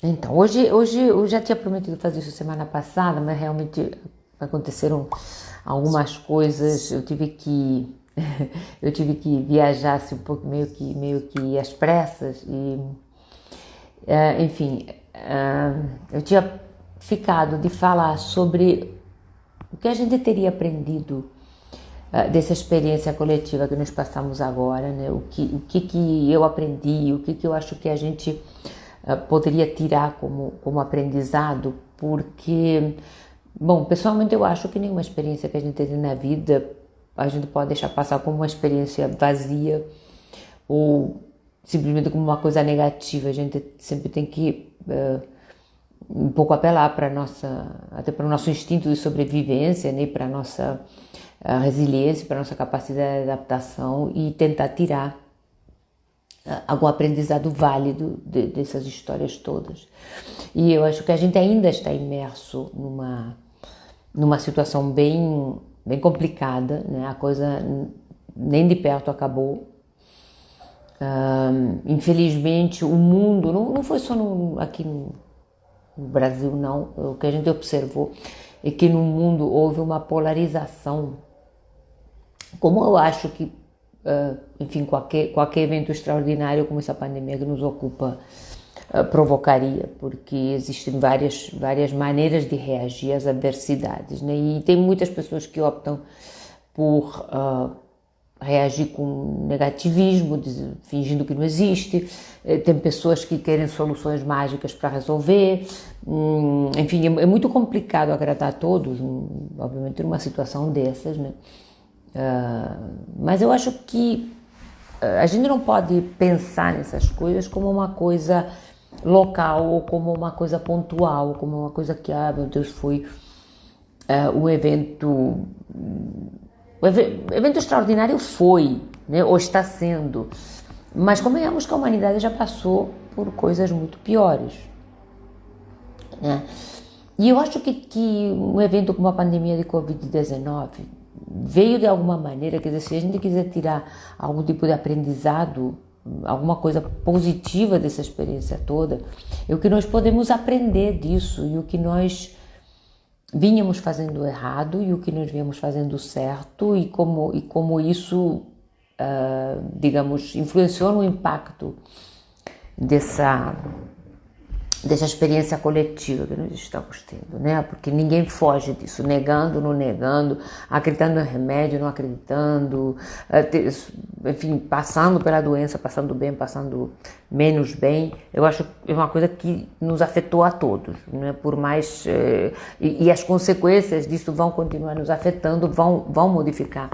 Então, hoje eu já tinha prometido fazer isso semana passada, mas realmente aconteceram algumas coisas. Eu tive que viajar assim, um pouco meio que às pressas e, enfim, eu tinha ficado de falar sobre o que a gente teria aprendido dessa experiência coletiva que nós passamos agora, né? O que eu aprendi, o que eu acho que a gente poderia tirar como aprendizado, porque, bom, pessoalmente eu acho que nenhuma experiência que a gente tem na vida a gente pode deixar passar como uma experiência vazia ou simplesmente como uma coisa negativa. A gente sempre tem que um pouco apelar para nossa, até para o nosso instinto de sobrevivência, né, para nossa resiliência, para nossa capacidade de adaptação e tentar tirar algum aprendizado válido dessas histórias todas. E eu acho que a gente ainda está imerso numa situação bem complicada, né? A coisa nem de perto acabou. Infelizmente, o mundo, não foi só aqui no Brasil, não. O que a gente observou é que no mundo houve uma polarização, como eu acho que enfim, qualquer evento extraordinário como essa pandemia que nos ocupa provocaria, porque existem várias maneiras de reagir às adversidades, né? E tem muitas pessoas que optam por reagir com negativismo, fingindo que não existe. Tem pessoas que querem soluções mágicas para resolver. Enfim, é muito complicado agradar a todos, obviamente, numa situação dessas, né? Mas eu acho que a gente não pode pensar nessas coisas como uma coisa local ou como uma coisa pontual, como uma coisa que, meu Deus, foi um evento. Evento extraordinário foi, né, ou está sendo, mas convenhamos que a humanidade já passou por coisas muito piores, né? E eu acho que um evento como a pandemia de Covid-19 veio de alguma maneira, quer dizer, se a gente quiser tirar algum tipo de aprendizado, alguma coisa positiva dessa experiência toda, é o que nós podemos aprender disso e o que nós vínhamos fazendo errado e o que nós vínhamos fazendo certo e como isso, digamos, influenciou no impacto dessa experiência coletiva que nós estamos tendo, né? Porque ninguém foge disso, negando, não negando, acreditando em remédio, não acreditando, enfim, passando pela doença, passando bem, passando menos bem. Eu acho que é uma coisa que nos afetou a todos, né? Por mais e as consequências disso vão continuar nos afetando, vão modificar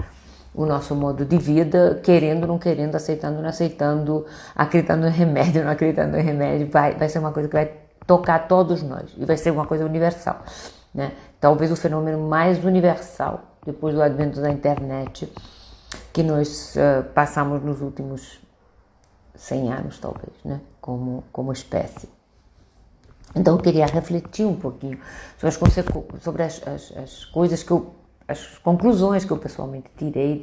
o nosso modo de vida, querendo, não querendo, aceitando, não aceitando, acreditando em remédio, não acreditando em remédio, vai ser uma coisa que vai tocar todos nós e vai ser uma coisa universal, né? Talvez o fenômeno mais universal depois do advento da internet que nós passamos nos últimos 100 anos, talvez, né? Como espécie. Então eu queria refletir um pouquinho sobre as coisas as conclusões que eu pessoalmente tirei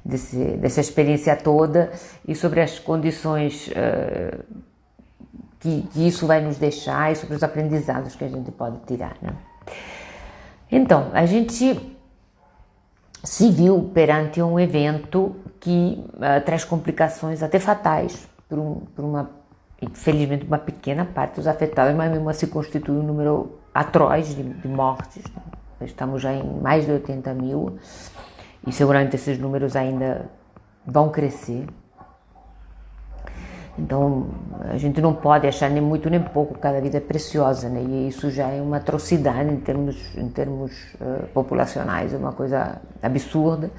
dessa experiência toda e sobre as condições que isso vai nos deixar e sobre os aprendizados que a gente pode tirar, né? Então, a gente se viu perante um evento que traz complicações até fatais por uma, infelizmente, uma pequena parte dos afetados, mas mesmo assim constitui um número atroz de mortes, né? Estamos já em mais de 80 mil e seguramente esses números ainda vão crescer. Então, a gente não pode achar nem muito nem pouco, cada vida é preciosa, né? E isso já é uma atrocidade em termos populacionais, é uma coisa absurda.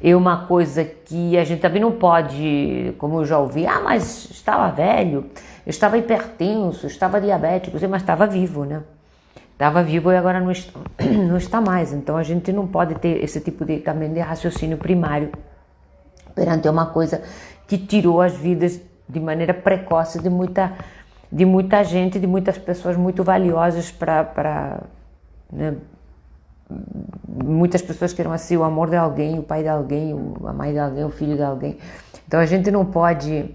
É uma coisa que a gente também não pode, como eu já ouvi, mas estava velho, eu estava hipertenso, estava diabético, mas estava vivo, né? Estava vivo e agora não está mais. Então a gente não pode ter esse tipo também de raciocínio primário perante uma coisa que tirou as vidas de maneira precoce de muita gente, de muitas pessoas muito valiosas né? Muitas pessoas que eram assim o amor de alguém, o pai de alguém, a mãe de alguém, o filho de alguém. Então a gente não pode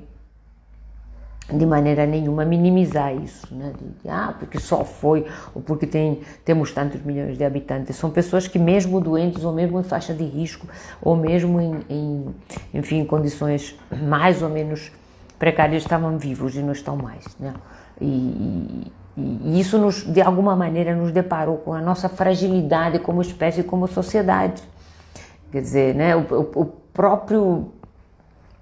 de maneira nenhuma minimizar isso, né? Porque só foi, ou porque temos tantos milhões de habitantes. São pessoas que mesmo doentes, ou mesmo em faixa de risco, ou mesmo enfim, em condições mais ou menos precárias, estavam vivos e não estão mais, né? E isso de alguma maneira nos deparou com a nossa fragilidade como espécie e como sociedade. Quer dizer, né,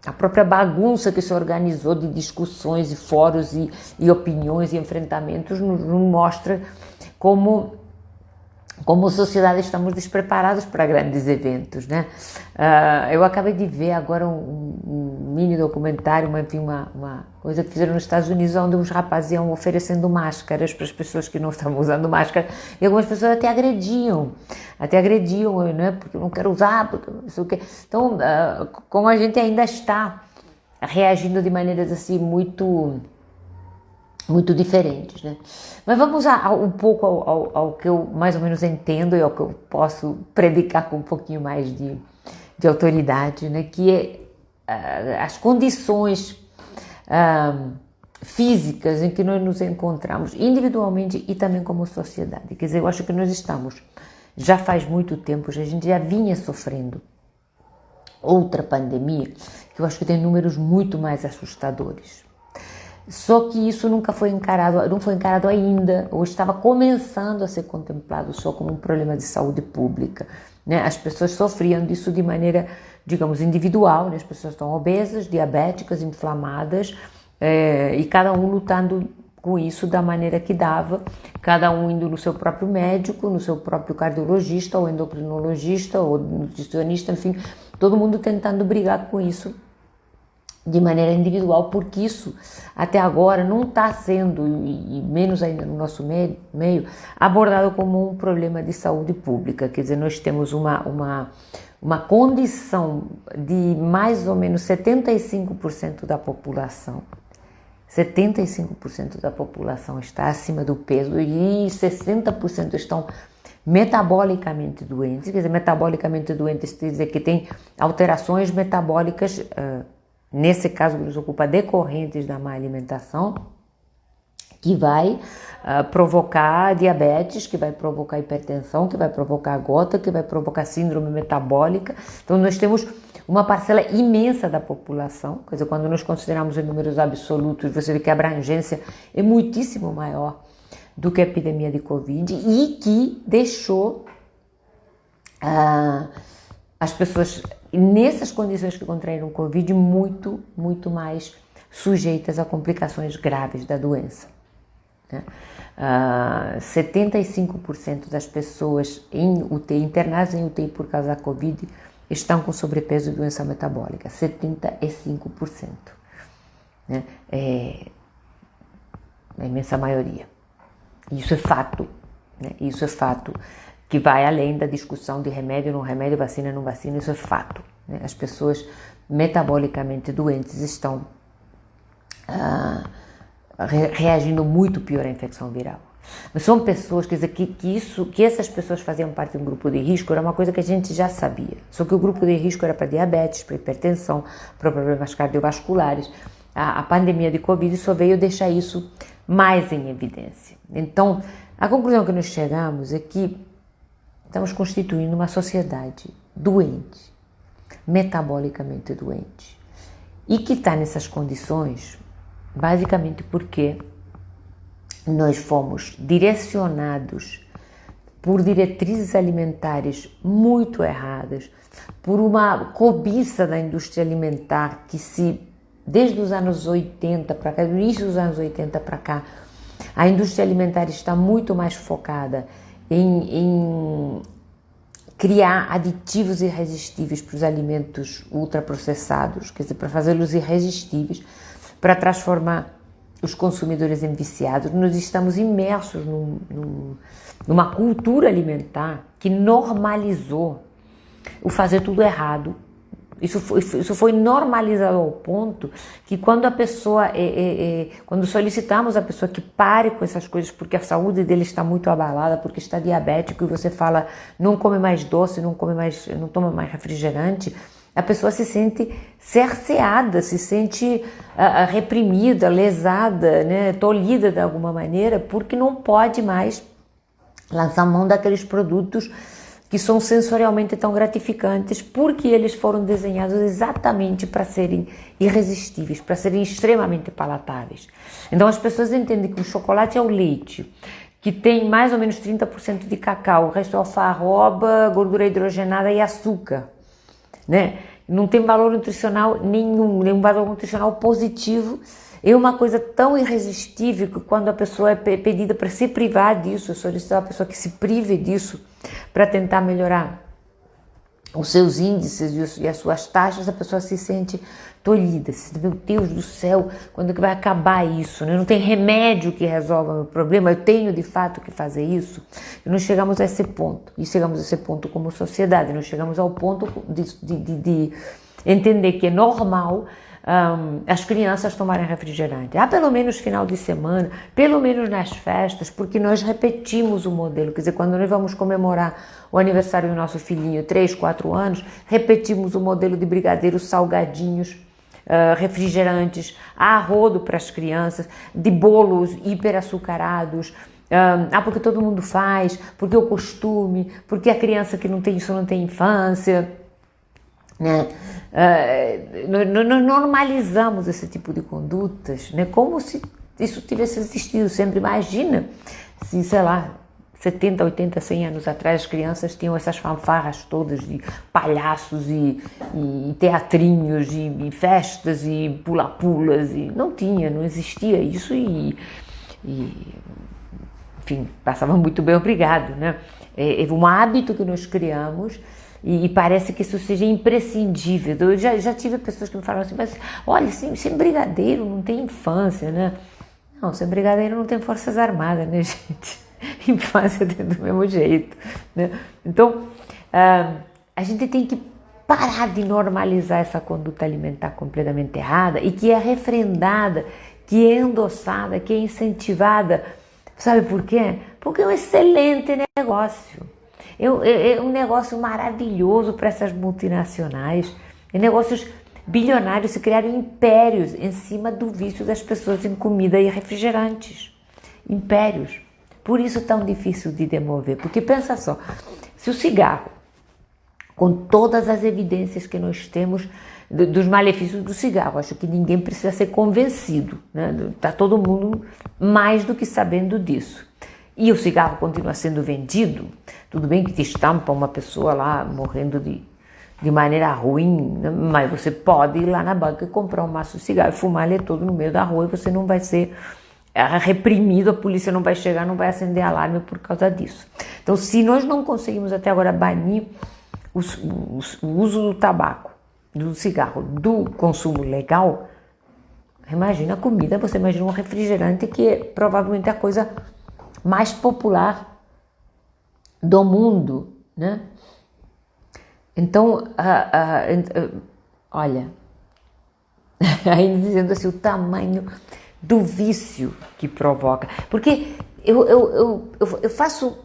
a própria bagunça que se organizou de discussões e fóruns e opiniões e enfrentamentos nos mostra como sociedade estamos despreparados para grandes eventos, né? Eu acabei de ver agora um mini documentário, uma coisa que fizeram nos Estados Unidos, onde uns rapazes iam oferecendo máscaras para as pessoas que não estavam usando máscara, e algumas pessoas até agrediam, né? Porque eu não quero usar, porque não sei o quê. Então, como a gente ainda está reagindo de maneiras assim muito diferentes, né? Mas vamos um pouco ao que eu mais ou menos entendo e ao que eu posso predicar com um pouquinho mais de autoridade, né? Que é as condições físicas em que nós nos encontramos individualmente e também como sociedade. Quer dizer, eu acho que nós estamos, já faz muito tempo, a gente já vinha sofrendo outra pandemia, que eu acho que tem números muito mais assustadores. Só que isso não foi encarado ainda, ou estava começando a ser contemplado só como um problema de saúde pública, né? As pessoas sofriam disso de maneira, digamos, individual, né? As pessoas estão obesas, diabéticas, inflamadas, e cada um lutando com isso da maneira que dava, cada um indo no seu próprio médico, no seu próprio cardiologista, ou endocrinologista, ou nutricionista, enfim, todo mundo tentando brigar com isso de maneira individual, porque isso até agora não está sendo, e menos ainda no nosso meio, abordado como um problema de saúde pública. Quer dizer, nós temos uma condição de mais ou menos 75% da população. 75% da população está acima do peso e 60% estão metabolicamente doentes. Quer dizer, metabolicamente doentes quer dizer que tem alterações metabólicas, nesse caso que nos ocupa, decorrentes da má alimentação, que vai provocar diabetes, que vai provocar hipertensão, que vai provocar gota, que vai provocar síndrome metabólica. Então nós temos uma parcela imensa da população, quer dizer, quando nós consideramos em números absolutos, você vê que a abrangência é muitíssimo maior do que a epidemia de Covid, e que deixou as pessoas nessas condições que contraíram Covid muito, muito mais sujeitas a complicações graves da doença, né? 75% das pessoas em UTI, internadas em UTI por causa da Covid, estão com sobrepeso e doença metabólica, 75%, né? É a imensa maioria. Isso é fato, né? Isso é fato, que vai além da discussão de remédio, não remédio, vacina, não vacina, isso é fato, né? As pessoas metabolicamente doentes estão reagindo muito pior à infecção viral. Mas são pessoas, quer dizer, que essas pessoas faziam parte de um grupo de risco, era uma coisa que a gente já sabia. Só que o grupo de risco era para diabetes, para hipertensão, para problemas cardiovasculares. A pandemia de Covid só veio deixar isso mais em evidência. Então, a conclusão que nós chegamos é que estamos constituindo uma sociedade doente, metabolicamente doente, e que está nessas condições basicamente porque nós fomos direcionados por diretrizes alimentares muito erradas, por uma cobiça da indústria alimentar que desde os anos 80 para cá, do início dos anos 80 para cá, a indústria alimentar está muito mais focada em criar aditivos irresistíveis para os alimentos ultraprocessados, quer dizer, para fazê-los irresistíveis, para transformar os consumidores em viciados. Nós estamos imersos numa cultura alimentar que normalizou o fazer tudo errado. Isso foi normalizado ao ponto que quando a pessoa, quando solicitamos a pessoa que pare com essas coisas porque a saúde dele está muito abalada, porque está diabético, e você fala, não come mais doce, não toma mais refrigerante, a pessoa se sente cerceada, se sente reprimida, lesada, né, tolhida de alguma maneira, porque não pode mais lançar mão daqueles produtos que são sensorialmente tão gratificantes, porque eles foram desenhados exatamente para serem irresistíveis, para serem extremamente palatáveis. Então as pessoas entendem que o chocolate é o leite, que tem mais ou menos 30% de cacau, o resto é alfarroba, gordura hidrogenada e açúcar, né? Não tem valor nutricional nenhum valor nutricional positivo. É uma coisa tão irresistível que quando a pessoa é pedida para se privar disso, eu solicito a pessoa que se prive disso para tentar melhorar os seus índices e as suas taxas, a pessoa se sente tolhida, meu Deus do céu, quando é que vai acabar isso? Não tem remédio que resolva o meu problema, eu tenho de fato que fazer isso. E nós chegamos a esse ponto, e chegamos a esse ponto como sociedade, nós chegamos ao ponto de entender que é normal as crianças tomarem refrigerante, pelo menos final de semana, pelo menos nas festas, porque nós repetimos o modelo, quer dizer, quando nós vamos comemorar o aniversário do nosso filhinho, 3, 4 anos, repetimos o modelo de brigadeiros, salgadinhos, refrigerantes, a rodo para as crianças, de bolos hiperaçucarados, porque todo mundo faz, porque é o costume, porque a criança que não tem isso não tem infância, né? Nós normalizamos esse tipo de condutas, né? Como se isso tivesse existido sempre. Imagina se, sei lá, 70, 80, 100 anos atrás as crianças tinham essas fanfarras todas de palhaços e teatrinhos e festas e pula-pulas, e não existia isso enfim, passava muito bem, obrigado, né? É um hábito que nós criamos. E parece que isso seja imprescindível. Eu já tive pessoas que me falaram assim, mas olha, sem brigadeiro não tem infância, né? Não, sem brigadeiro não tem forças armadas, né, gente? Infância tem do mesmo jeito, né? Então, a gente tem que parar de normalizar essa conduta alimentar completamente errada e que é refrendada, que é endossada, que é incentivada. Sabe por quê? Porque é um excelente negócio. É um negócio maravilhoso para essas multinacionais, negócios bilionários, se criaram impérios em cima do vício das pessoas em comida e refrigerantes. Impérios. Por isso tão difícil de demover, porque pensa só, se o cigarro, com todas as evidências que nós temos dos malefícios do cigarro, acho que ninguém precisa ser convencido, né? Está todo mundo mais do que sabendo disso. E o cigarro continua sendo vendido, tudo bem que te estampa uma pessoa lá morrendo de maneira ruim, né? Mas você pode ir lá na banca e comprar um maço de cigarro e fumar ele todo no meio da rua e você não vai ser reprimido, a polícia não vai chegar, não vai acender alarme por causa disso. Então, se nós não conseguimos até agora banir o uso do tabaco, do cigarro, do consumo legal, imagina a comida, você imagina um refrigerante que é provavelmente a coisa mais popular do mundo, né? Então, olha, ainda dizendo assim, o tamanho do vício que provoca, porque eu faço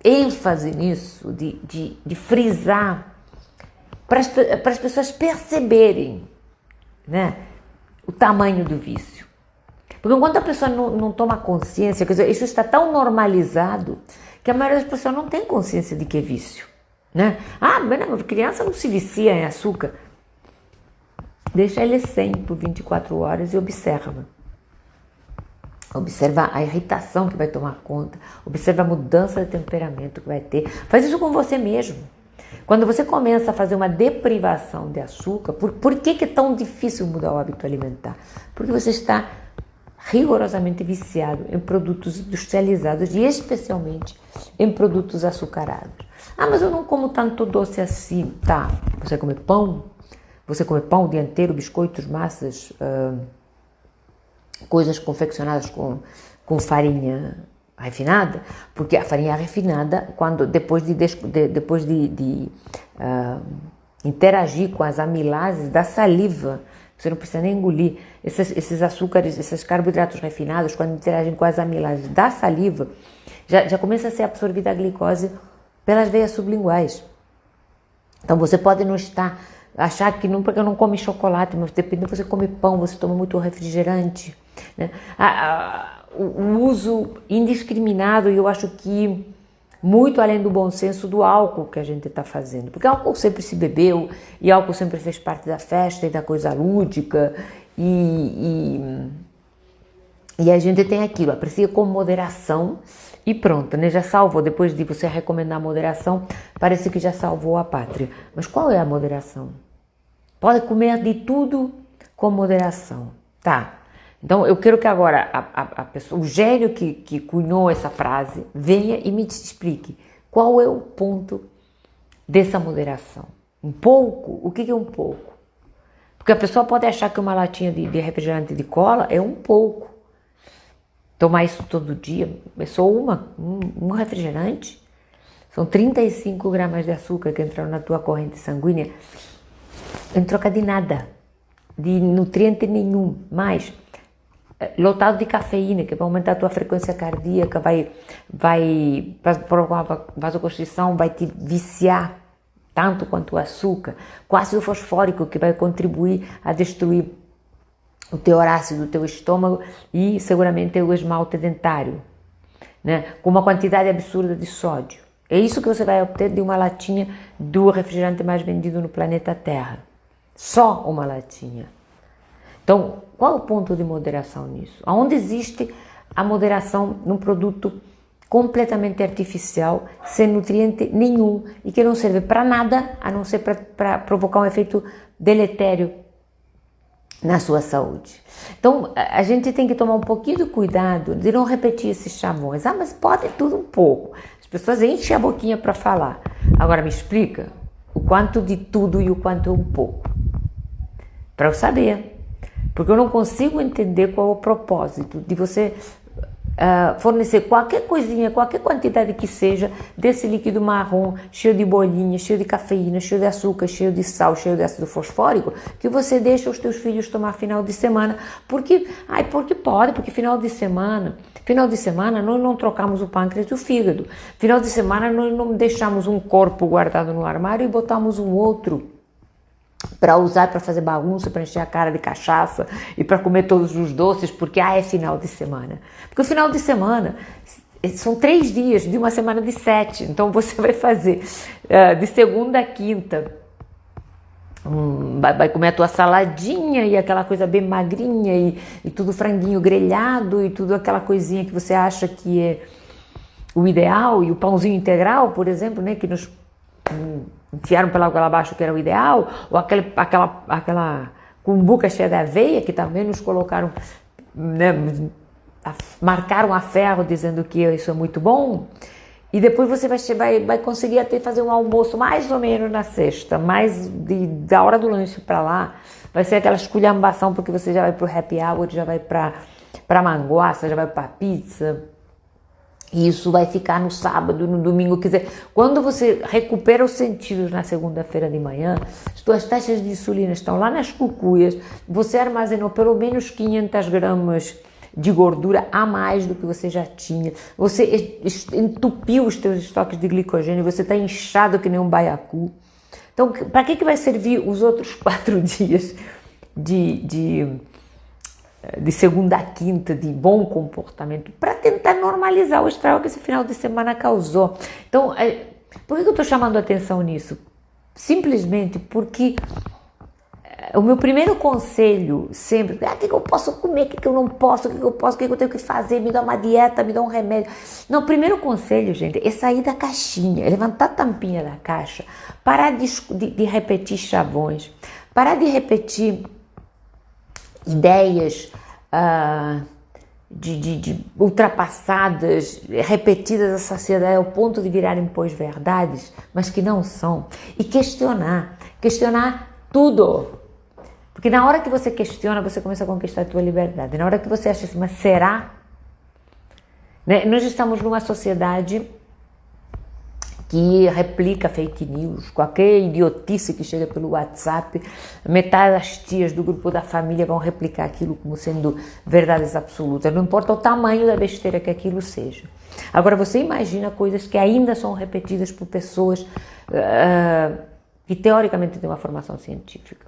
ênfase nisso, de frisar, para as pessoas perceberem, né, o tamanho do vício. Porque enquanto a pessoa não toma consciência, quer dizer, isso está tão normalizado que a maioria das pessoas não tem consciência de que é vício, né? Mas a criança não se vicia em açúcar. Deixa ele sem por 24 horas e observa. Observa a irritação que vai tomar conta, observa a mudança de temperamento que vai ter. Faz isso com você mesmo. Quando você começa a fazer uma deprivação de açúcar, por que é tão difícil mudar o hábito alimentar? Porque você está rigorosamente viciado em produtos industrializados e especialmente em produtos açucarados. Mas eu não como tanto doce assim. Tá, você come pão o dia inteiro, biscoitos, massas, coisas confeccionadas com farinha refinada, porque a farinha refinada, depois de interagir com as amilases da saliva, você não precisa nem engolir, esses açúcares, esses carboidratos refinados, quando interagem com as amilases da saliva, já começa a ser absorvida a glicose pelas veias sublinguais. Então você pode não estar achar que não, porque não come chocolate, mas depende, você come pão, você toma muito refrigerante, né? O uso indiscriminado, e eu acho que muito além do bom senso do álcool que a gente está fazendo, porque álcool sempre se bebeu, e álcool sempre fez parte da festa e da coisa lúdica, e a gente tem aquilo, aprecia com moderação e pronto, né? Já salvou, depois de você recomendar a moderação, parece que já salvou a pátria. Mas qual é a moderação? Pode comer de tudo com moderação, tá? Então eu quero que agora a pessoa, o gênio que cunhou essa frase venha e me explique qual é o ponto dessa moderação. Um pouco? O que é um pouco? Porque a pessoa pode achar que uma latinha de refrigerante de cola é um pouco. Tomar isso todo dia é só um refrigerante. São 35 gramas de açúcar que entraram na tua corrente sanguínea em troca de nada, de nutriente nenhum, mas lotado de cafeína, que vai aumentar a tua frequência cardíaca, vai provocar vasoconstrição, vai te viciar tanto quanto o açúcar, com ácido fosfórico, que vai contribuir a destruir o teu ácido do teu estômago e seguramente o esmalte dentário, né? Com uma quantidade absurda de sódio. É isso que você vai obter de uma latinha do refrigerante mais vendido no planeta Terra. Só uma latinha. Então, qual é o ponto de moderação nisso? Onde existe a moderação num produto completamente artificial, sem nutriente nenhum e que não serve para nada, a não ser para provocar um efeito deletério na sua saúde. Então, a gente tem que tomar um pouquinho de cuidado de não repetir esses chavões. Ah, mas pode tudo um pouco. As pessoas enchem a boquinha para falar. Agora me explica o quanto de tudo e o quanto é um pouco. Para eu saber. Porque eu não consigo entender qual é o propósito de você fornecer qualquer coisinha, qualquer quantidade que seja desse líquido marrom, cheio de bolinha, cheio de cafeína, cheio de açúcar, cheio de sal, cheio de ácido fosfórico, que você deixa os teus filhos tomar final de semana, porque pode, porque final de semana nós não trocamos o pâncreas do fígado, final de semana nós não deixamos um corpo guardado no armário e botamos um outro para usar, para fazer bagunça, para encher a cara de cachaça e para comer todos os doces, porque é final de semana. Porque o final de semana são 3 dias de uma semana de 7, então você vai fazer de segunda a quinta, vai comer a tua saladinha e aquela coisa bem magrinha e tudo franguinho grelhado e tudo aquela coisinha que você acha que é o ideal, e o pãozinho integral, por exemplo, né, que nos enfiaram pela goela abaixo que era o ideal, ou aquela cumbuca cheia de aveia que também nos colocaram, né, marcaram a ferro dizendo que isso é muito bom, e depois você vai conseguir até fazer um almoço mais ou menos na sexta, da hora do lanche para lá, vai ser aquela esculhambação, porque você já vai pro happy hour, já vai pra manguaça, já vai pra pizza. E isso vai ficar no sábado, no domingo, quer dizer, quando você recupera os sentidos na segunda-feira de manhã, as tuas taxas de insulina estão lá nas cucuias, você armazenou pelo menos 500 gramas de gordura a mais do que você já tinha, você entupiu os teus estoques de glicogênio, você está inchado que nem um baiacu. Então, para que vai servir os outros 4 dias de segunda a quinta, de bom comportamento, para tentar normalizar o estrago que esse final de semana causou? Então, por que eu estou chamando a atenção nisso? Simplesmente porque o meu primeiro conselho sempre, o que eu posso comer, o que eu não posso, o que eu posso, o que eu tenho que fazer, me dá uma dieta, me dá um remédio. Não, o primeiro conselho, gente, é sair da caixinha, é levantar a tampinha da caixa, parar de repetir chavões, parar de repetir ideias de ultrapassadas, repetidas à saciedade ao ponto de virarem pós-verdades, mas que não são, e questionar tudo, porque na hora que você questiona, você começa a conquistar a tua liberdade. Na hora que você acha assim, mas será? Né? Nós estamos numa sociedade que replica fake news, qualquer idiotice que chega pelo WhatsApp, metade das tias do grupo da família vão replicar aquilo como sendo verdades absolutas, não importa o tamanho da besteira que aquilo seja. Agora você imagina coisas que ainda são repetidas por pessoas que teoricamente tem uma formação científica.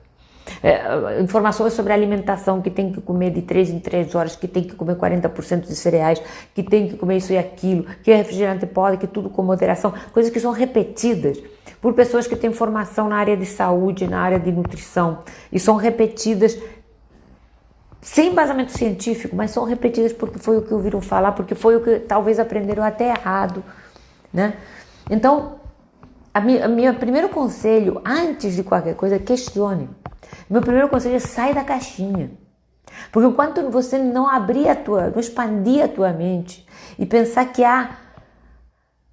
Informações sobre alimentação, que tem que comer de 3 em 3 horas, que tem que comer 40% de cereais, que tem que comer isso e aquilo, que refrigerante pode, que tudo com moderação, coisas que são repetidas por pessoas que têm formação na área de saúde, na área de nutrição, e são repetidas sem embasamento científico, mas são repetidas porque foi o que ouviram falar, porque foi o que talvez aprenderam até errado, né? Então, meu primeiro conselho, antes de qualquer coisa, questione. Meu primeiro conselho é sai da caixinha. Porque enquanto você não abrir não expandir a tua mente e pensar que há,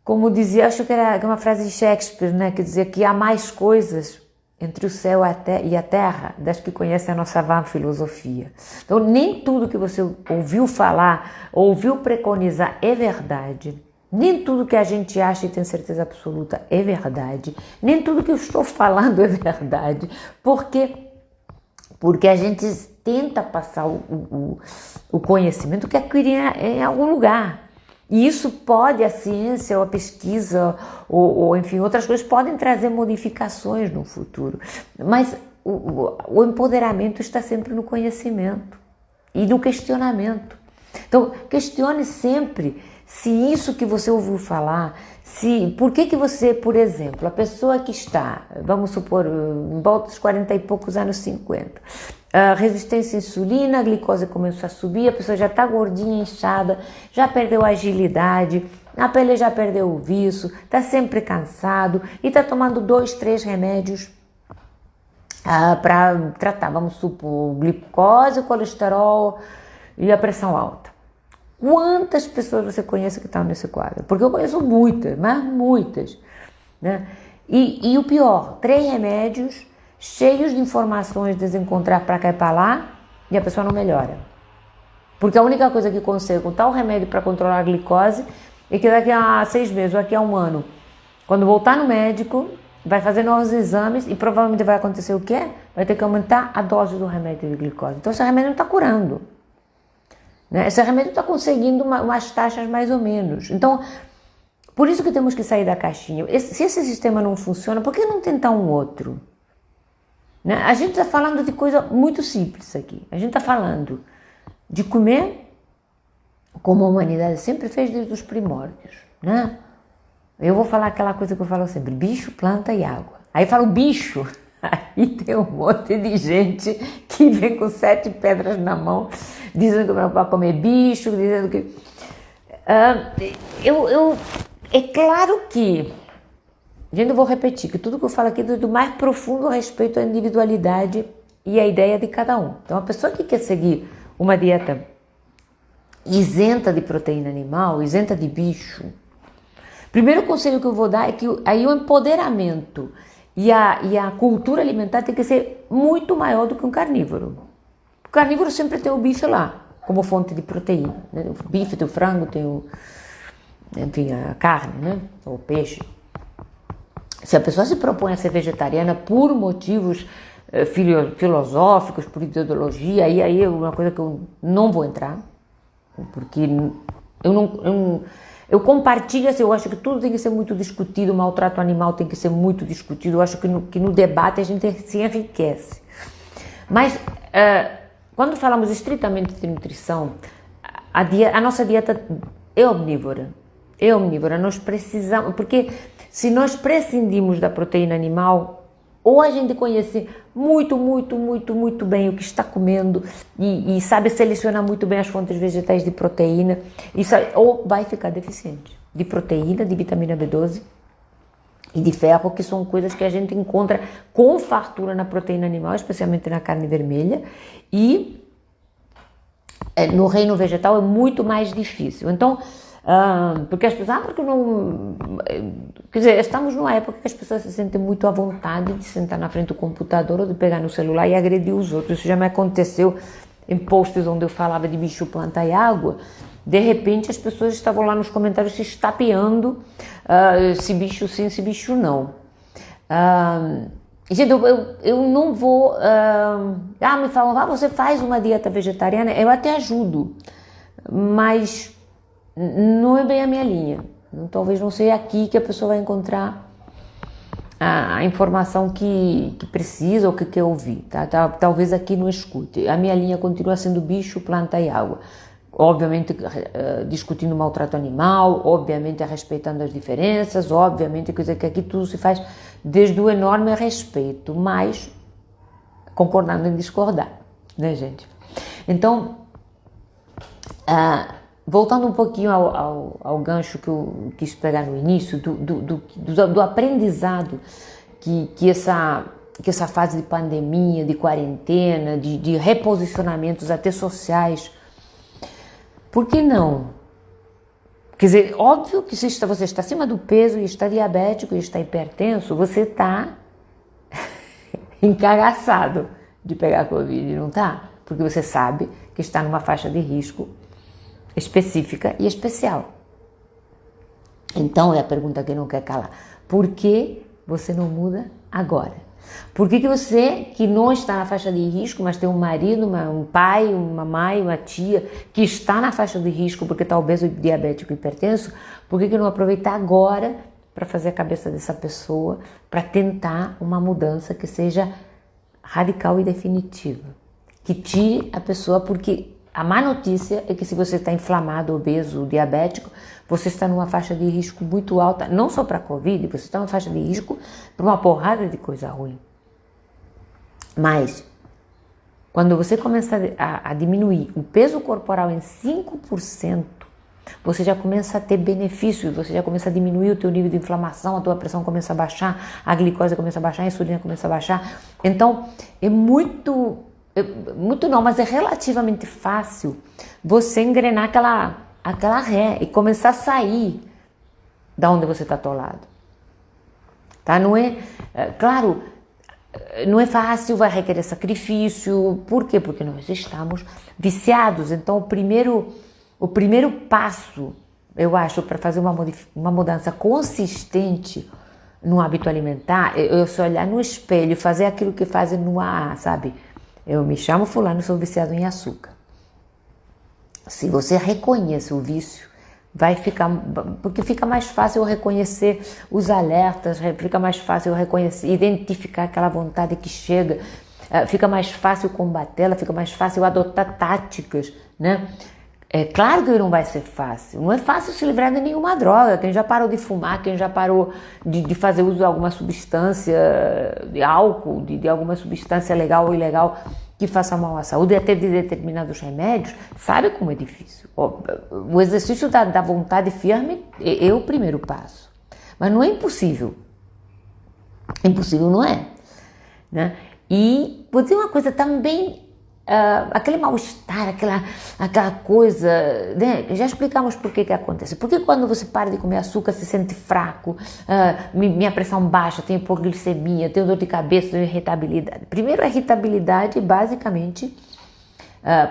como dizia, acho que era uma frase de Shakespeare, né, que dizia que há mais coisas entre o céu e a terra das que conhecem a nossa vã filosofia. Então, nem tudo que você ouviu falar, ouviu preconizar é verdade. Nem tudo que a gente acha e tem certeza absoluta é verdade. Nem tudo que eu estou falando é verdade. Porque a gente tenta passar o conhecimento que adquire em algum lugar. E isso pode, a ciência ou a pesquisa, ou enfim, outras coisas podem trazer modificações no futuro. Mas o empoderamento está sempre no conhecimento e no questionamento. Então, questione sempre se isso que você ouviu falar, por que você, por exemplo, a pessoa que está, vamos supor, em volta dos 40 e poucos anos, 50, a resistência à insulina, a glicose começou a subir, a pessoa já está gordinha, inchada, já perdeu a agilidade, a pele já perdeu o viço, está sempre cansado e está tomando 2, 3 remédios para tratar, vamos supor, glicose, colesterol e a pressão alta. Quantas pessoas você conhece que estão nesse quadro? Porque eu conheço muitas, mas muitas, né? E o pior, 3 remédios cheios de informações desencontrar para cá e para lá e a pessoa não melhora. Porque a única coisa que consegue com tal remédio para controlar a glicose é que daqui a 6 meses ou daqui a 1 ano, quando voltar no médico, vai fazer novos exames e provavelmente vai acontecer o quê? Vai ter que aumentar a dose do remédio de glicose. Então esse remédio não está curando. Esse remédio está conseguindo umas taxas mais ou menos. Então, por isso que temos que sair da caixinha. Se esse sistema não funciona, por que não tentar um outro? A gente está falando de coisa muito simples aqui. A gente está falando de comer como a humanidade sempre fez desde os primórdios, né? Eu vou falar aquela coisa que eu falo sempre, bicho, planta e água. Aí falo bicho, aí tem um monte de gente que vem com 7 pedras na mão, dizendo que não pode comer bicho, dizendo que... é claro que, gente, eu vou repetir, que tudo que eu falo aqui é do mais profundo respeito à individualidade e à ideia de cada um. Então, a pessoa que quer seguir uma dieta isenta de proteína animal, isenta de bicho, primeiro conselho que eu vou dar é que aí o empoderamento e a cultura alimentar tem que ser muito maior do que um carnívoro. O carnívoro sempre tem o bife lá, como fonte de proteína, né? O bife, tem o frango, tem enfim, a carne, né? O peixe. Se a pessoa se propõe a ser vegetariana por motivos filosóficos, por ideologia, aí é uma coisa que eu não vou entrar, porque eu compartilho assim, eu acho que tudo tem que ser muito discutido, o maltrato animal tem que ser muito discutido, eu acho que no debate a gente se enriquece. Mas quando falamos estritamente de nutrição, a nossa dieta é omnívora. É omnívora, nós precisamos, porque se nós prescindimos da proteína animal, ou a gente conhece muito bem o que está comendo e sabe selecionar muito bem as fontes vegetais de proteína, ou vai ficar deficiente de proteína, de vitamina B12 e de ferro, que são coisas que a gente encontra com fartura na proteína animal, especialmente na carne vermelha, e no reino vegetal é muito mais difícil. Então, porque as pessoas, porque não... Quer dizer, estamos numa época que as pessoas se sentem muito à vontade de sentar na frente do computador ou de pegar no celular e agredir os outros. Isso já me aconteceu em posts onde eu falava de bicho, planta e água. De repente as pessoas estavam lá nos comentários se estapeando, se bicho sim, se bicho não. Gente, eu não vou... me falam, você faz uma dieta vegetariana? Eu até ajudo, mas não é bem a minha linha. Talvez não seja aqui que a pessoa vai encontrar a informação que precisa ou que quer ouvir, tá? Talvez aqui não escute. A minha linha continua sendo bicho, planta e água. Obviamente discutindo maltrato animal, obviamente respeitando as diferenças, obviamente que aqui tudo se faz desde o enorme respeito, mas concordando em discordar, né, gente? Então, voltando um pouquinho ao gancho que eu quis pegar no início, do aprendizado que essa fase de pandemia, de quarentena, de reposicionamentos até sociais, por que não? Quer dizer, óbvio que se você está acima do peso e está diabético e está hipertenso, você está encagaçado de pegar Covid, não está? Porque você sabe que está numa faixa de risco específica e especial. Então é a pergunta que não quer calar. Por que você não muda agora? Por que você, que não está na faixa de risco, mas tem um marido, um pai, uma mãe, uma tia, que está na faixa de risco porque está obeso, diabético e hipertenso, por que não aproveitar agora para fazer a cabeça dessa pessoa, para tentar uma mudança que seja radical e definitiva? Que tire a pessoa, porque a má notícia é que se você está inflamado, obeso, diabético, você está numa faixa de risco muito alta, não só para a Covid, você está numa faixa de risco para uma porrada de coisa ruim. Mas, quando você começa a diminuir o peso corporal em 5%, você já começa a ter benefícios, você já começa a diminuir o teu nível de inflamação, a tua pressão começa a baixar, a glicose começa a baixar, a insulina começa a baixar. Então, mas é relativamente fácil você engrenar aquela ré e começar a sair da onde você está atolado. Tá? Não é, claro, não é fácil, vai requerer sacrifício. Por quê? Porque nós estamos viciados. Então, o primeiro passo, eu acho, para fazer uma mudança consistente no hábito alimentar, é só olhar no espelho, fazer aquilo que fazem no AA, sabe? Eu me chamo fulano, sou viciado em açúcar. Se você reconhece o vício, porque fica mais fácil eu reconhecer os alertas, fica mais fácil eu reconhecer, identificar aquela vontade que chega, fica mais fácil combatê-la, fica mais fácil adotar táticas, né? É claro que não vai ser fácil, não é fácil se livrar de nenhuma droga. Quem já parou de fumar, quem já parou de fazer uso de alguma substância, de álcool, de alguma substância legal ou ilegal que faça mal à saúde, até de determinados remédios, sabe como é difícil. O exercício da vontade firme é o primeiro passo, mas não é impossível. Impossível não é, né? E vou dizer uma coisa também. Aquele mal-estar, aquela coisa, né? Já explicamos por que acontece. Porque quando você para de comer açúcar, se sente fraco, minha pressão baixa, tenho hipoglicemia, tenho dor de cabeça, tenho irritabilidade. Primeiro, a irritabilidade, basicamente,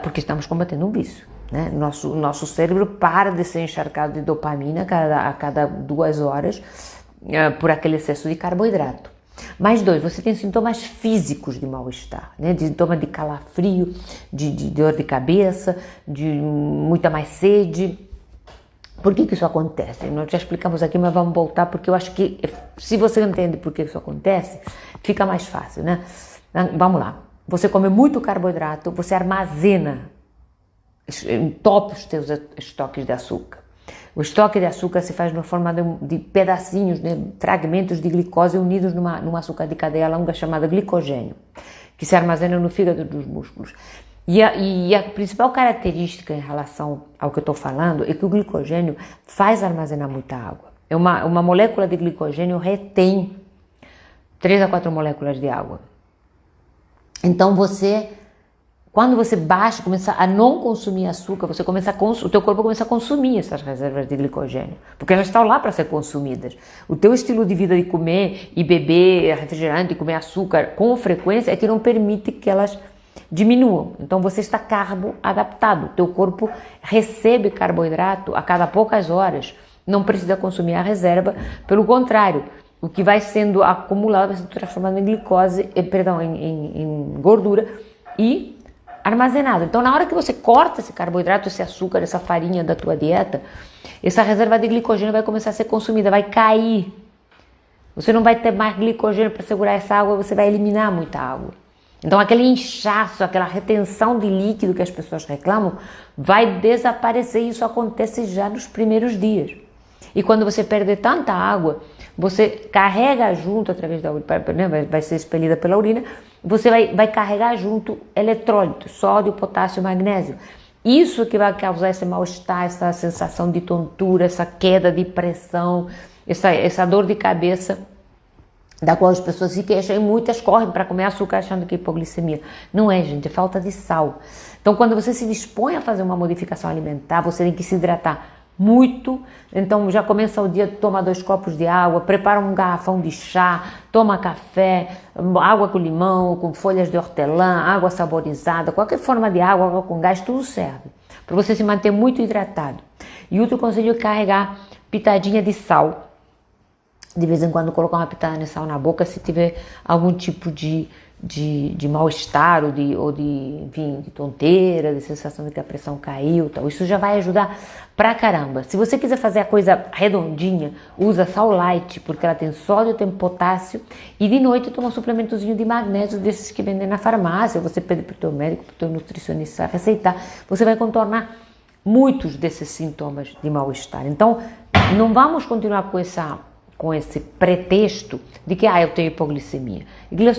porque estamos combatendo um vício, né? Nosso cérebro para de ser encharcado de dopamina a cada 2 horas por aquele excesso de carboidrato. Mais 2, você tem sintomas físicos de mal-estar, né? De sintoma de calafrio, de dor de cabeça, de muita mais sede. Por que isso acontece? Nós já explicamos aqui, mas vamos voltar, porque eu acho que se você entende por que isso acontece, fica mais fácil, né? Vamos lá. Você come muito carboidrato, você armazena, entope os teus estoques de açúcar. O estoque de açúcar se faz na forma de pedacinhos, né, fragmentos de glicose unidos numa açúcar de cadeia longa chamada glicogênio, que se armazena no fígado dos músculos. E a principal característica em relação ao que eu estou falando é que o glicogênio faz armazenar muita água. Uma molécula de glicogênio retém 3 a 4 moléculas de água. Então quando você começa a não consumir açúcar, o teu corpo começa a consumir essas reservas de glicogênio, porque elas estão lá para ser consumidas. O teu estilo de vida de comer e beber refrigerante, comer açúcar com frequência é que não permite que elas diminuam. Então você está carbo adaptado, o teu corpo recebe carboidrato a cada poucas horas, não precisa consumir a reserva, pelo contrário, o que vai sendo acumulado vai se transformando em glicose, em gordura e armazenado. Então, na hora que você corta esse carboidrato, esse açúcar, essa farinha da tua dieta, essa reserva de glicogênio vai começar a ser consumida, vai cair. Você não vai ter mais glicogênio para segurar essa água, você vai eliminar muita água. Então aquele inchaço, aquela retenção de líquido que as pessoas reclamam, vai desaparecer. Isso acontece já nos primeiros dias. E quando você perde tanta água, você carrega junto, através da urina, né, vai ser expelida pela urina, você vai carregar junto eletrólitos, sódio, potássio, magnésio. Isso que vai causar esse mal-estar, essa sensação de tontura, essa queda de pressão, essa dor de cabeça, da qual as pessoas se queixam e muitas correm para comer açúcar achando que é hipoglicemia. Não é, gente, é falta de sal. Então, quando você se dispõe a fazer uma modificação alimentar, você tem que se hidratar muito. Então, já começa o dia, toma 2 copos de água, prepara um garrafão de chá, toma café, água com limão, com folhas de hortelã, água saborizada, qualquer forma de água, água com gás, tudo serve, para você se manter muito hidratado. E outro conselho é carregar pitadinha de sal. De vez em quando colocar uma pitada de sal na boca se tiver algum tipo de mal-estar enfim, de tonteira, de sensação de que a pressão caiu, tal. Isso já vai ajudar pra caramba. Se você quiser fazer a coisa redondinha, usa sal light, porque ela tem sódio, tem potássio, e de noite toma um suplementozinho de magnésio desses que vendem na farmácia. Você pede pro teu médico, pro teu nutricionista receitar, você vai contornar muitos desses sintomas de mal-estar. Então, não vamos continuar com esse pretexto de que eu tenho hipoglicemia.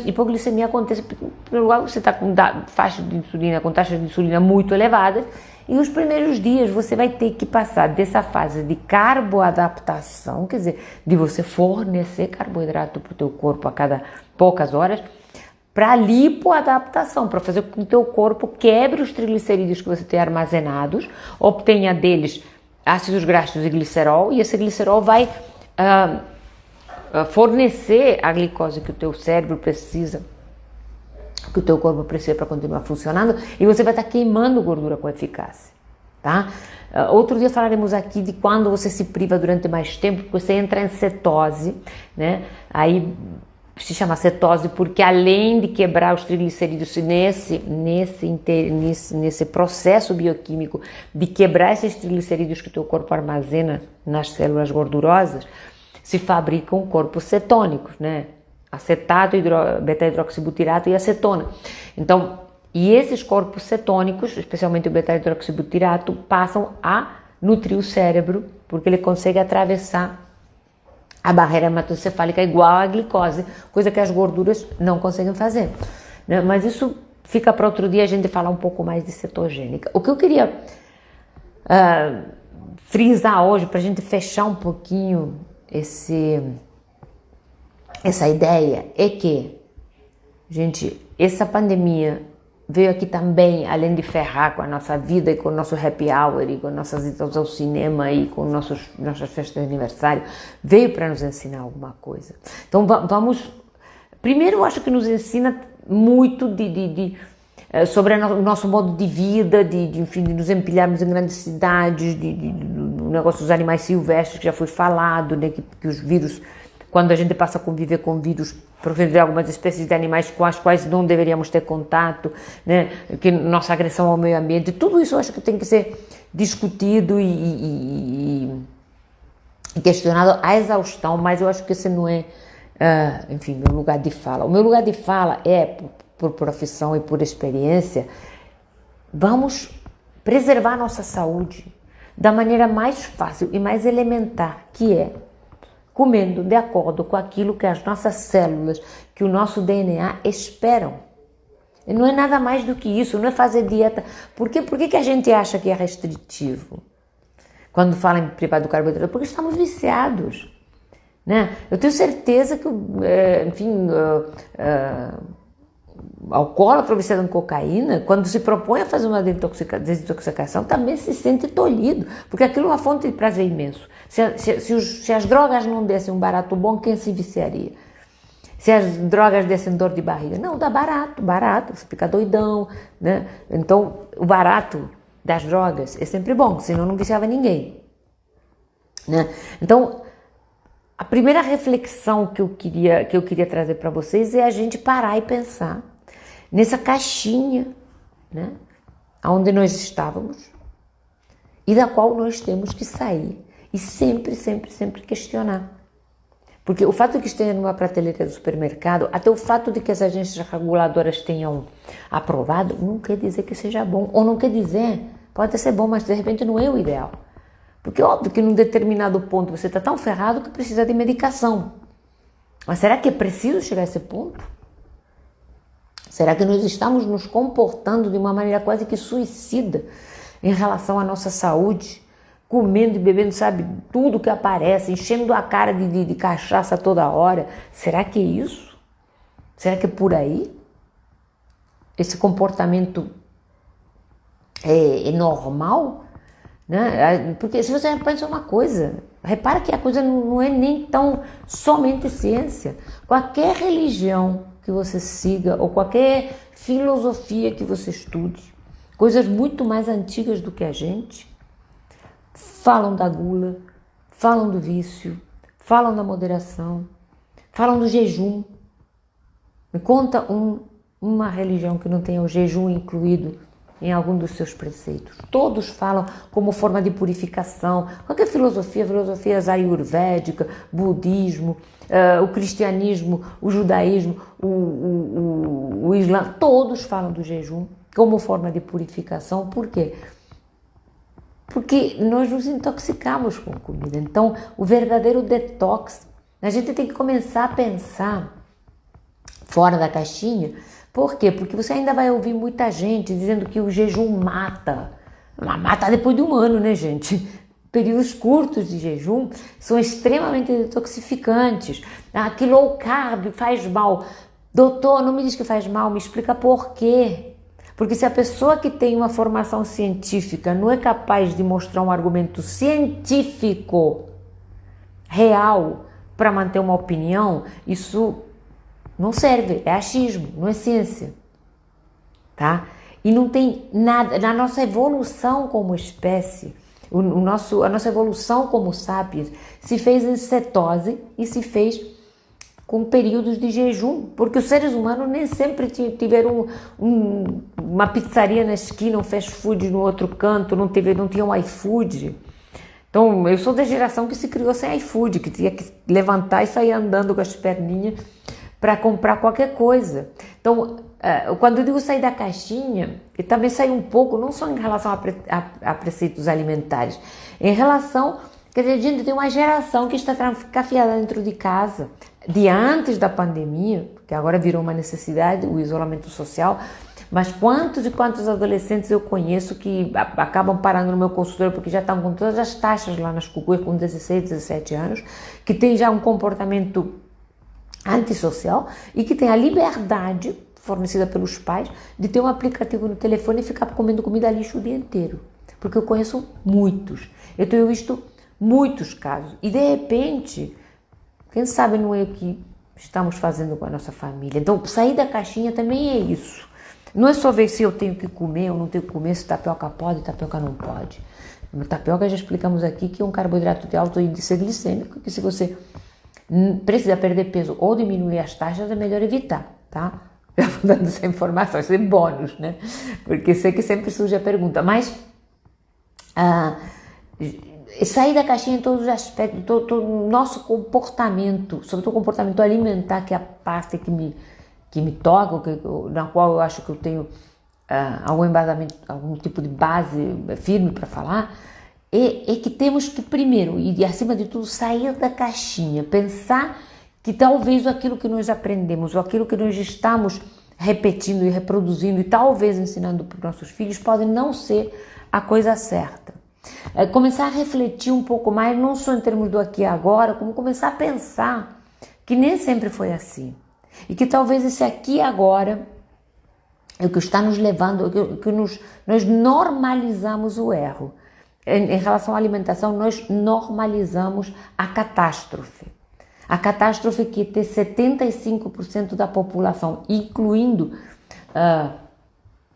Hipoglicemia acontece pelo lugar que você está com faixa de insulina, com taxa de insulina muito elevadas, e os primeiros dias você vai ter que passar dessa fase de carboadaptação, quer dizer, de você fornecer carboidrato para o teu corpo a cada poucas horas, para lipoadaptação, para fazer com que o teu corpo quebre os triglicerídeos que você tem armazenados, obtenha deles ácidos graxos e glicerol, e esse glicerol vai fornecer a glicose que o teu cérebro precisa, que o teu corpo precisa para continuar funcionando, e você vai estar queimando gordura com eficácia, tá? Outro dia falaremos aqui de quando você se priva durante mais tempo, porque você entra em cetose, né? Aí se chama cetose porque além de quebrar os triglicerídeos nesse processo bioquímico de quebrar esses triglicerídeos que o teu corpo armazena nas células gordurosas, se fabricam corpos cetônicos, né? Acetato, beta-hidroxibutirato e acetona. Então, e esses corpos cetônicos, especialmente o beta-hidroxibutirato, passam a nutrir o cérebro, porque ele consegue atravessar a barreira hematocefálica igual à glicose, coisa que as gorduras não conseguem fazer, né? Mas isso fica para outro dia a gente falar um pouco mais de cetogênica. O que eu queria frisar hoje, para a gente fechar um pouquinho essa ideia, é que, gente, essa pandemia veio aqui também, além de ferrar com a nossa vida e com o nosso happy hour e com nossas idas ao cinema e com nossas festas de aniversário, veio para nos ensinar alguma coisa. Então vamos, primeiro eu acho que nos ensina muito sobre o nosso modo de vida, enfim, de nos empilharmos em grandes cidades, do negócio dos animais silvestres que já foi falado, né, que os vírus, quando a gente passa a conviver com vírus, provenientes de algumas espécies de animais com as quais não deveríamos ter contato, né, que nossa agressão ao meio ambiente, tudo isso eu acho que tem que ser discutido e questionado à exaustão, mas eu acho que esse não é, enfim, meu lugar de fala. O meu lugar de fala é, por profissão e por experiência, vamos preservar nossa saúde da maneira mais fácil e mais elementar, que é comendo de acordo com aquilo que as nossas células, que o nosso DNA esperam. E não é nada mais do que isso, não é fazer dieta. Por que a gente acha que é restritivo quando fala em privado do carboidrato? Porque estamos viciados, né? Eu tenho certeza que, enfim, alcoólatra viciado em cocaína, quando se propõe a fazer uma desintoxicação, também se sente tolhido, porque aquilo é uma fonte de prazer imenso. Se as drogas não dessem um barato bom, quem se viciaria? Se as drogas dessem dor de barriga? Não, dá barato, você fica doidão, né? Então, o barato das drogas é sempre bom, senão não viciava ninguém, né? Então, a primeira reflexão que eu queria trazer para vocês é a gente parar e pensar nessa caixinha, né, onde nós estávamos e da qual nós temos que sair e sempre questionar. Porque o fato de que esteja numa prateleira do supermercado, até o fato de que as agências reguladoras tenham aprovado, não quer dizer que seja bom. Ou não quer dizer, pode ser bom, mas de repente não é o ideal. Porque é óbvio que num determinado ponto você está tão ferrado que precisa de medicação. Mas será que é preciso chegar a esse ponto? Será que nós estamos nos comportando de uma maneira quase que suicida em relação à nossa saúde? Comendo e bebendo, sabe, tudo que aparece, enchendo a cara de cachaça toda hora. Será que é isso? Será que é por aí? Esse comportamento é normal? Né? Porque se você pensa uma coisa, repara que a coisa não é nem tão somente ciência. Qualquer religião que você siga ou qualquer filosofia que você estude, coisas muito mais antigas do que a gente, falam da gula, falam do vício, falam da moderação, falam do jejum. Me conta uma religião que não tenha o jejum incluído em algum dos seus preceitos. Todos falam como forma de purificação. Qualquer filosofias ayurvédica, budismo, o cristianismo, o judaísmo, o islã, todos falam do jejum como forma de purificação. Por quê? Porque nós nos intoxicamos com comida. Então, o verdadeiro detox, a gente tem que começar a pensar fora da caixinha. Por quê? Porque você ainda vai ouvir muita gente dizendo que o jejum mata. Mata depois de um ano, né, gente? Períodos curtos de jejum são extremamente detoxificantes. Que low carb faz mal. Doutor, não me diz que faz mal, me explica por quê. Porque se a pessoa que tem uma formação científica não é capaz de mostrar um argumento científico real para manter uma opinião, isso não serve, é achismo, não é ciência, tá? E não tem nada, na nossa evolução como espécie, a nossa evolução como sapiens se fez em cetose e se fez com períodos de jejum, porque os seres humanos nem sempre tiveram uma pizzaria na esquina, um fast food no outro canto, não tinha um iFood. Então, eu sou da geração que se criou sem iFood, que tinha que levantar e sair andando com as perninhas para comprar qualquer coisa. Então, quando eu digo sair da caixinha, e também sair um pouco, não só em relação a preceitos alimentares, em relação, quer dizer, a gente tem uma geração que está trancafiada dentro de casa, de antes da pandemia, que agora virou uma necessidade, o isolamento social, mas quantos e quantos adolescentes eu conheço que acabam parando no meu consultório porque já estão com todas as taxas lá nas cucuias com 16, 17 anos, que tem já um comportamento antissocial e que tem a liberdade fornecida pelos pais de ter um aplicativo no telefone e ficar comendo comida lixo o dia inteiro. Porque eu conheço muitos, eu tenho visto muitos casos e de repente, quem sabe não é o que estamos fazendo com a nossa família. Então, sair da caixinha também é isso. Não é só ver se eu tenho que comer ou não tenho que comer, se tapioca pode, tapioca não pode. No tapioca já explicamos aqui que é um carboidrato de alto índice glicêmico, que se você precisa perder peso ou diminuir as taxas, é melhor evitar, tá? Já vou dando essa informação, isso é bônus, né? Porque sei que sempre surge a pergunta, mas sair da caixinha em todos os aspectos, todo o nosso comportamento, sobretudo o comportamento alimentar, que é a parte que me toca, na qual eu acho que eu tenho algum embasamento, algum tipo de base firme para falar, é que temos que primeiro, e acima de tudo, sair da caixinha, pensar que talvez aquilo que nós aprendemos, ou aquilo que nós estamos repetindo e reproduzindo e talvez ensinando para os nossos filhos, pode não ser a coisa certa. Começar a refletir um pouco mais, não só em termos do aqui e agora, como começar a pensar que nem sempre foi assim. E que talvez esse aqui e agora é o que está nos levando, nós normalizamos o erro. Em relação à alimentação, nós normalizamos a catástrofe. A catástrofe que tem 75% da população, incluindo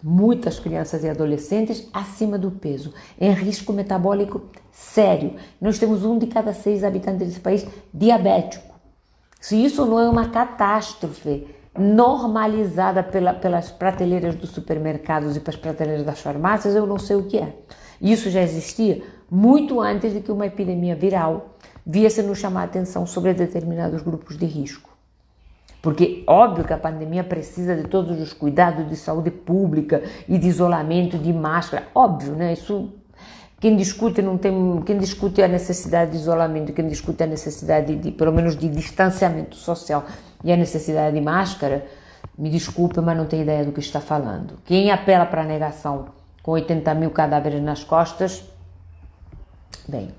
muitas crianças e adolescentes, acima do peso, em risco metabólico sério. Nós temos 1 de cada 6 habitantes desse país diabético. Se isso não é uma catástrofe normalizada pelas prateleiras dos supermercados e pelas prateleiras das farmácias, eu não sei o que é. Isso já existia muito antes de que uma epidemia viral viesse nos chamar a atenção sobre determinados grupos de risco. Porque, óbvio que a pandemia precisa de todos os cuidados de saúde pública e de isolamento, de máscara, óbvio, né? Isso, quem discute quem discute a necessidade de isolamento, quem discute a necessidade pelo menos, de distanciamento social e a necessidade de máscara, me desculpe, mas não tem ideia do que está falando. Quem apela para a negação com 80 mil cadáveres nas costas, bem,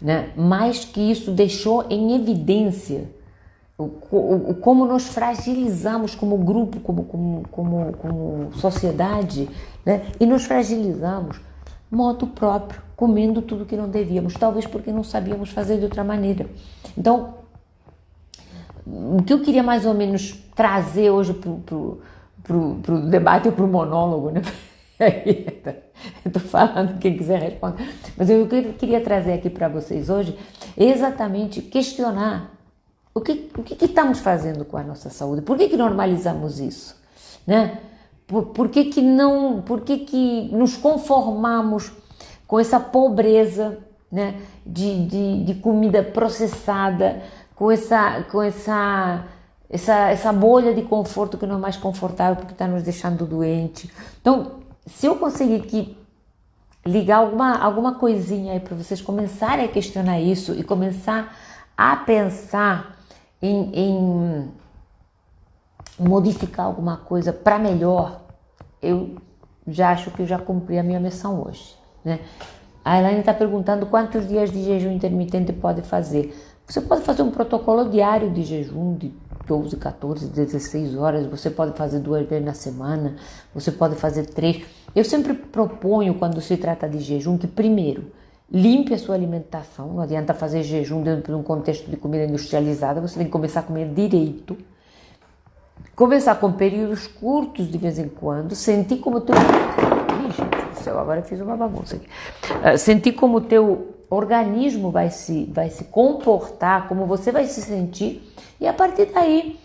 né? Mais que isso deixou em evidência como nós fragilizamos como grupo, como sociedade, né? E nos fragilizamos modo próprio, comendo tudo que não devíamos, talvez porque não sabíamos fazer de outra maneira. Então, o que eu queria mais ou menos trazer hoje pro debate ou pro monólogo, né? Estou falando, quem quiser responder, mas o que eu queria trazer aqui para vocês hoje é exatamente questionar o que estamos fazendo com a nossa saúde, por que normalizamos isso, né? Por que nos conformamos com essa pobreza, né? de comida processada, com essa bolha de conforto que não é mais confortável porque está nos deixando doente. Então, se eu conseguir aqui ligar alguma coisinha aí para vocês começarem a questionar isso e começar a pensar em modificar alguma coisa para melhor, eu já acho que eu já cumpri a minha missão hoje, né? A Elaine está perguntando quantos dias de jejum intermitente pode fazer. Você pode fazer um protocolo diário de jejum de 12, 14, 16 horas, você pode fazer 2 vezes na semana, você pode fazer 3. Eu sempre proponho, quando se trata de jejum, que primeiro limpe a sua alimentação. Não adianta fazer jejum dentro de um contexto de comida industrializada, você tem que começar a comer direito. Começar com períodos curtos de vez em quando, sentir como o teu... Ih, gente do céu, agora eu fiz uma bagunça aqui. Sentir como o teu organismo vai se comportar, como você vai se sentir, e a partir daí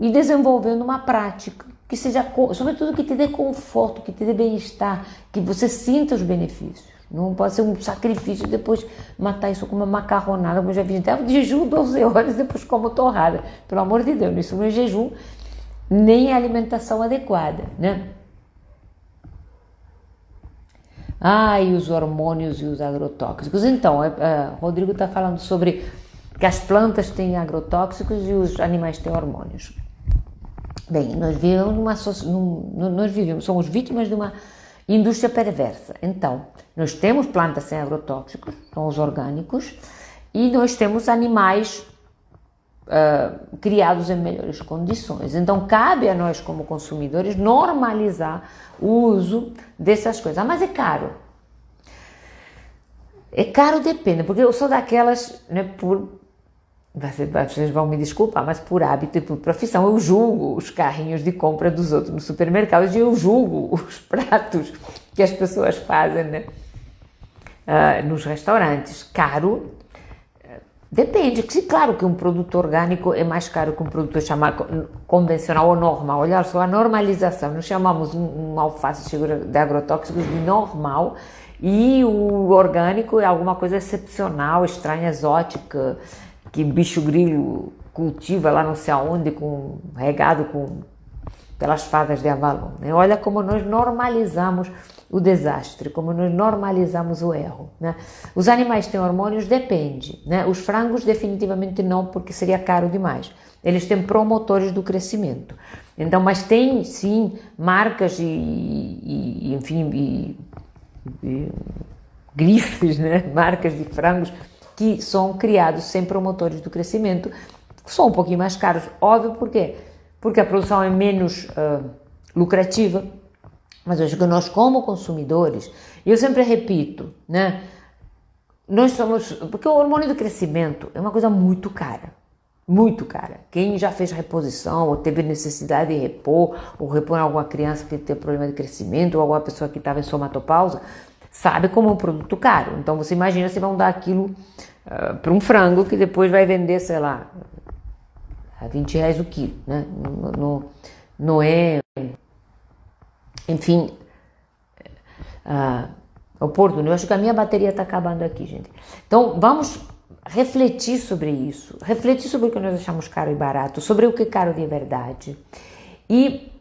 ir desenvolvendo uma prática que seja, sobretudo, que te dê conforto, que te dê bem-estar, que você sinta os benefícios. Não pode ser um sacrifício depois matar isso com uma macarronada, como eu já vi gente, jejum 12 horas, depois como torrada. Pelo amor de Deus, isso não é jejum, nem é alimentação adequada, né? E os hormônios e os agrotóxicos. Então, Rodrigo está falando sobre que as plantas têm agrotóxicos e os animais têm hormônios. Bem, nós vivemos, somos vítimas de uma indústria perversa. Então, nós temos plantas sem agrotóxicos, são os orgânicos, e nós temos animais criados em melhores condições. Então, cabe a nós, como consumidores, normalizar o uso dessas coisas. Mas é caro. É caro, depende, porque eu sou daquelas, né, vocês vão me desculpar, mas por hábito e por profissão, eu julgo os carrinhos de compra dos outros nos supermercados e eu julgo os pratos que as pessoas fazem, né, nos restaurantes. Caro, depende. Claro que um produto orgânico é mais caro que um produto chamado convencional ou normal. Olha só a normalização. Nós chamamos um alface cheio de agrotóxicos de normal e o orgânico é alguma coisa excepcional, estranha, exótica, que bicho grilo cultiva lá não sei aonde, regado pelas fadas de Avalon, né? Olha como nós normalizamos o desastre, como nós normalizamos o erro, né? Os animais têm hormônios? Depende, né? Os frangos definitivamente não, porque seria caro demais. Eles têm promotores do crescimento. Então, mas tem sim marcas enfim, grifes, né? Marcas de frangos que são criados sem promotores do crescimento, são um pouquinho mais caros, óbvio, por quê? Porque a produção é menos lucrativa, mas eu acho que nós, como consumidores, e eu sempre repito, né, nós somos, porque o hormônio do crescimento é uma coisa muito cara, muito cara. Quem já fez reposição, ou teve necessidade de repor, ou repor alguma criança que tem problema de crescimento, ou alguma pessoa que estava em somatopausa, sabe como é um produto caro. Então você imagina se vão dar aquilo para um frango que depois vai vender, sei lá, a R$20 o quilo, né? Não é, enfim, Oportuno. Eu acho que a minha bateria está acabando aqui, gente. Então, vamos refletir sobre isso. Refletir sobre o que nós achamos caro e barato, sobre o que é caro de verdade. E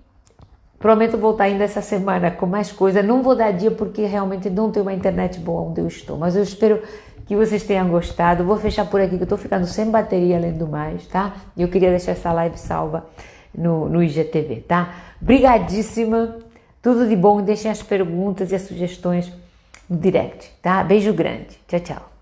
prometo voltar ainda essa semana com mais coisa. Não vou dar dia porque realmente não tenho uma internet boa onde eu estou. Mas eu espero que vocês tenham gostado. Vou fechar por aqui que eu tô ficando sem bateria além do mais, tá? E eu queria deixar essa live salva no IGTV, tá? Brigadíssima. Tudo de bom. Deixem as perguntas e as sugestões no direct, tá? Beijo grande. Tchau, tchau.